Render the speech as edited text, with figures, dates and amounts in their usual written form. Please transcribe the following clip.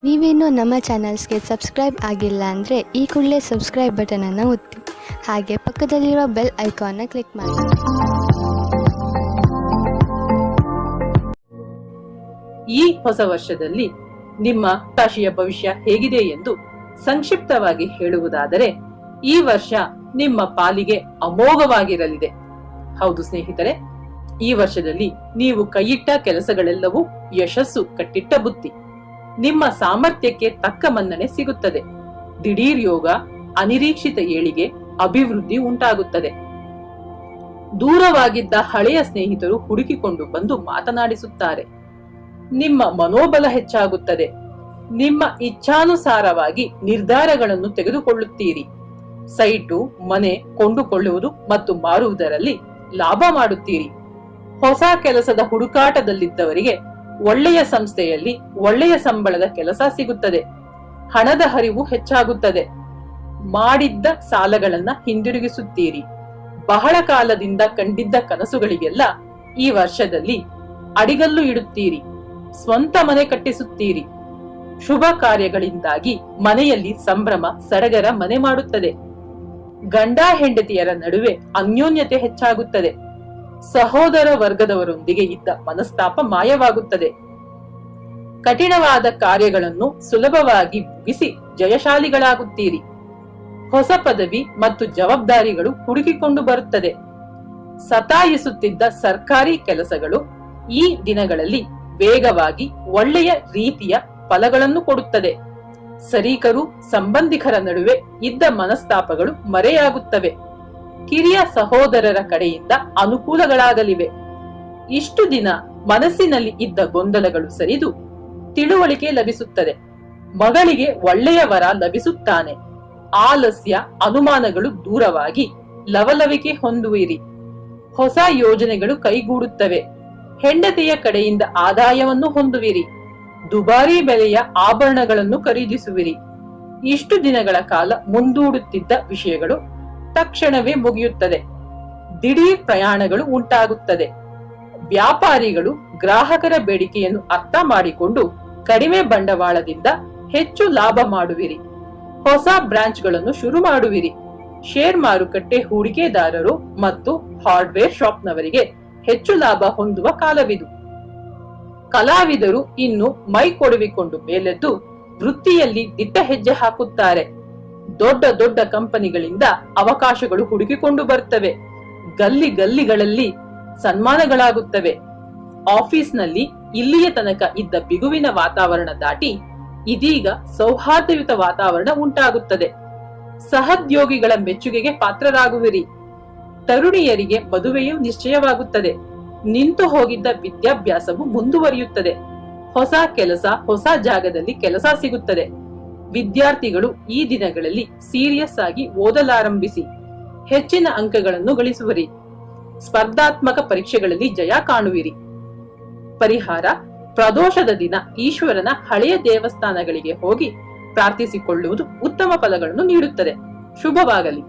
ನೀವೇನು ನಮ್ಮ ಚಾನಲ್ಸ್ಗೆ ಸಬ್ಸ್ಕ್ರೈಬ್ ಆಗಿಲ್ಲ ಅಂದರೆ ಈ ಕೂಡಲೇ ಸಬ್ಸ್ಕ್ರೈಬ್ ಬಟನನ್ನು ಒತ್ತಿ ಹಾಗೆ ಪಕ್ಕದಲ್ಲಿರುವ ಬೆಲ್ ಐಕಾನ್ನ ಕ್ಲಿಕ್ ಮಾಡಿ. ಈ ಹೊಸ ವರ್ಷದಲ್ಲಿ ನಿಮ್ಮ ರಾಶಿಯ ಭವಿಷ್ಯ ಹೇಗಿದೆ ಎಂದು ಸಂಕ್ಷಿಪ್ತವಾಗಿ ಹೇಳುವುದಾದರೆ, ಈ ವರ್ಷ ನಿಮ್ಮ ಪಾಲಿಗೆ ಅಮೋಘವಾಗಿರಲಿದೆ. ಹೌದು ಸ್ನೇಹಿತರೆ, ಈ ವರ್ಷದಲ್ಲಿ ನೀವು ಕೈಯಿಟ್ಟ ಕೆಲಸಗಳೆಲ್ಲವೂ ಯಶಸ್ಸು ಕಟ್ಟಿಟ್ಟ ಬುತ್ತಿ. ನಿಮ್ಮ ಸಾಮರ್ಥ್ಯಕ್ಕೆ ತಕ್ಕ ಮನ್ನಣೆ ಸಿಗುತ್ತದೆ. ದಿಢೀರ್ ಯೋಗ, ಅನಿರೀಕ್ಷಿತ ಏಳಿಗೆ, ಅಭಿವೃದ್ಧಿ ಉಂಟಾಗುತ್ತದೆ. ದೂರವಾಗಿದ್ದ ಹಳೆಯ ಸ್ನೇಹಿತರು ಹುಡುಕಿಕೊಂಡು ಬಂದು ಮಾತನಾಡಿಸುತ್ತಾರೆ. ನಿಮ್ಮ ಮನೋಬಲ ಹೆಚ್ಚಾಗುತ್ತದೆ. ನಿಮ್ಮ ಇಚ್ಛಾನುಸಾರವಾಗಿ ನಿರ್ಧಾರಗಳನ್ನು ತೆಗೆದುಕೊಳ್ಳುತ್ತೀರಿ. ಸೈಟು, ಮನೆ ಕೊಂಡುಕೊಳ್ಳುವುದು ಮತ್ತು ಮಾರುವುದರಲ್ಲಿ ಲಾಭ ಮಾಡುತ್ತೀರಿ. ಹೊಸ ಕೆಲಸದ ಹುಡುಕಾಟದಲ್ಲಿದ್ದವರಿಗೆ ಒಳ್ಳೆಯ ಸಂಸ್ಥೆಯಲ್ಲಿ ಒಳ್ಳೆಯ ಸಂಬಳದ ಕೆಲಸ ಸಿಗುತ್ತದೆ. ಹಣದ ಹರಿವು ಹೆಚ್ಚಾಗುತ್ತದೆ. ಮಾಡಿದ್ದ ಸಾಲಗಳನ್ನ ಹಿಂದಿರುಗಿಸುತ್ತೀರಿ. ಬಹಳ ಕಾಲದಿಂದ ಕಂಡಿದ್ದ ಕನಸುಗಳಿಗೆಲ್ಲ ಈ ವರ್ಷದಲ್ಲಿ ಅಡಿಗಲ್ಲು ಇಡುತ್ತೀರಿ. ಸ್ವಂತ ಮನೆ ಕಟ್ಟಿಸುತ್ತೀರಿ. ಶುಭ ಕಾರ್ಯಗಳಿಂದಾಗಿ ಮನೆಯಲ್ಲಿ ಸಂಭ್ರಮ ಸಡಗರ ಮನೆ ಮಾಡುತ್ತದೆ. ಗಂಡ ಹೆಂಡತಿಯರ ನಡುವೆ ಅನ್ಯೋನ್ಯತೆ ಹೆಚ್ಚಾಗುತ್ತದೆ. ಸಹೋದರ ವರ್ಗದವರೊಂದಿಗೆ ಇದ್ದ ಮನಸ್ತಾಪ ಮಾಯವಾಗುತ್ತದೆ. ಕಠಿಣವಾದ ಕಾರ್ಯಗಳನ್ನು ಸುಲಭವಾಗಿ ಮುಗಿಸಿ ಜಯಶಾಲಿಗಳಾಗುತ್ತೀರಿ. ಹೊಸ ಪದವಿ ಮತ್ತು ಜವಾಬ್ದಾರಿಗಳು ಹುಡುಕಿಕೊಂಡು ಬರುತ್ತದೆ. ಸತಾಯಿಸುತ್ತಿದ್ದ ಸರ್ಕಾರಿ ಕೆಲಸಗಳು ಈ ದಿನಗಳಲ್ಲಿ ವೇಗವಾಗಿ ಒಳ್ಳೆಯ ರೀತಿಯ ಫಲಗಳನ್ನು ಕೊಡುತ್ತದೆ. ಸರೀಕರು, ಸಂಬಂಧಿಕರ ನಡುವೆ ಇದ್ದ ಮನಸ್ತಾಪಗಳು ಮರೆಯಾಗುತ್ತವೆ. ಕಿರಿಯ ಸಹೋದರರ ಕಡೆಯಿಂದ ಅನುಕೂಲಗಳಾಗಲಿವೆ. ಇಷ್ಟು ದಿನ ಮನಸ್ಸಿನಲ್ಲಿ ಇದ್ದ ಗೊಂದಲಗಳು ಸರಿದು ತಿಳುವಳಿಕೆ ಲಭಿಸುತ್ತದೆ. ಮಗಳಿಗೆ ಒಳ್ಳೆಯ ವರ ಲಭಿಸುತ್ತಾನೆ. ಆಲಸ್ಯ, ಅನುಮಾನಗಳು ದೂರವಾಗಿ ಲವಲವಿಕೆ ಹೊಂದುವಿರಿ. ಹೊಸ ಯೋಜನೆಗಳು ಕೈಗೂಡುತ್ತವೆ. ಹೆಂಡತಿಯ ಕಡೆಯಿಂದ ಆದಾಯವನ್ನು ಹೊಂದುವಿರಿ. ದುಬಾರಿ ಬೆಲೆಯ ಆಭರಣಗಳನ್ನು ಖರೀದಿಸುವಿರಿ. ಇಷ್ಟು ದಿನಗಳ ಕಾಲ ಮುಂದೂಡುತ್ತಿದ್ದ ವಿಷಯಗಳು ತಕ್ಷಣವೇ ಮುಗಿಯುತ್ತದೆ. ದಿಢೀರ್ ಪ್ರಯಾಣಗಳು ಉಂಟಾಗುತ್ತದೆ. ವ್ಯಾಪಾರಿಗಳು ಗ್ರಾಹಕರ ಬೇಡಿಕೆಯನ್ನು ಅರ್ಥ ಮಾಡಿಕೊಂಡು ಕಡಿಮೆ ಬಂಡವಾಳದಿಂದ ಹೆಚ್ಚು ಲಾಭ ಮಾಡುವಿರಿ. ಹೊಸ ಬ್ರಾಂಚ್ಗಳನ್ನು ಶುರು ಮಾಡುವಿರಿ. ಶೇರ್ ಮಾರುಕಟ್ಟೆ ಹೂಡಿಕೆದಾರರು ಮತ್ತು ಹಾರ್ಡ್ವೇರ್ ಶಾಪ್ನವರಿಗೆ ಹೆಚ್ಚು ಲಾಭ ಹೊಂದುವ ಕಾಲವಿದು. ಕಲಾವಿದರು ಇನ್ನು ಮೈ ಕೊಡುವಿಕೊಂಡು ಮೇಲೆದ್ದು ವೃತ್ತಿಯಲ್ಲಿ ದಿಟ್ಟ ಹೆಜ್ಜೆ ಹಾಕುತ್ತಾರೆ. ದೊಡ್ಡ ದೊಡ್ಡ ಕಂಪನಿಗಳಿಂದ ಅವಕಾಶಗಳು ಹುಡುಕಿಕೊಂಡು ಬರುತ್ತವೆ. ಗಲ್ಲಿ ಗಲ್ಲಿಗಳಲ್ಲಿ ಸನ್ಮಾನಗಳಾಗುತ್ತವೆ. ಆಫೀಸ್ನಲ್ಲಿ ಇಲ್ಲಿಯ ತನಕ ಇದ್ದ ಬಿಗುವಿನ ವಾತಾವರಣ ದಾಟಿ ಇದೀಗ ಸೌಹಾರ್ದಯುತ ವಾತಾವರಣ ಉಂಟಾಗುತ್ತದೆ. ಸಹೋದ್ಯೋಗಿಗಳ ಮೆಚ್ಚುಗೆಗೆ ಪಾತ್ರರಾಗುವಿರಿ. ತರುಣಿಯರಿಗೆ ಮದುವೆಯು ನಿಶ್ಚಯವಾಗುತ್ತದೆ. ನಿಂತು ಹೋಗಿದ್ದ ವಿದ್ಯಾಭ್ಯಾಸವು ಮುಂದುವರಿಯುತ್ತದೆ. ಹೊಸ ಕೆಲಸ, ಹೊಸ ಜಾಗದಲ್ಲಿ ಕೆಲಸ ಸಿಗುತ್ತದೆ. ವಿದ್ಯಾರ್ಥಿಗಳು ಈ ದಿನಗಳಲ್ಲಿ ಸೀರಿಯಸ್ ಆಗಿ ಓದಲಾರಂಭಿಸಿ ಹೆಚ್ಚಿನ ಅಂಕಗಳನ್ನು ಗಳಿಸುವಿರಿ. ಸ್ಪರ್ಧಾತ್ಮಕ ಪರೀಕ್ಷೆಗಳಲ್ಲಿ ಜಯ ಕಾಣುವಿರಿ. ಪರಿಹಾರ: ಪ್ರದೋಷದ ದಿನ ಈಶ್ವರನ ಹಳೆಯ ದೇವಸ್ಥಾನಗಳಿಗೆ ಹೋಗಿ ಪ್ರಾರ್ಥಿಸಿಕೊಳ್ಳುವುದು ಉತ್ತಮ ಫಲಗಳನ್ನು ನೀಡುತ್ತದೆ. ಶುಭವಾಗಲಿ.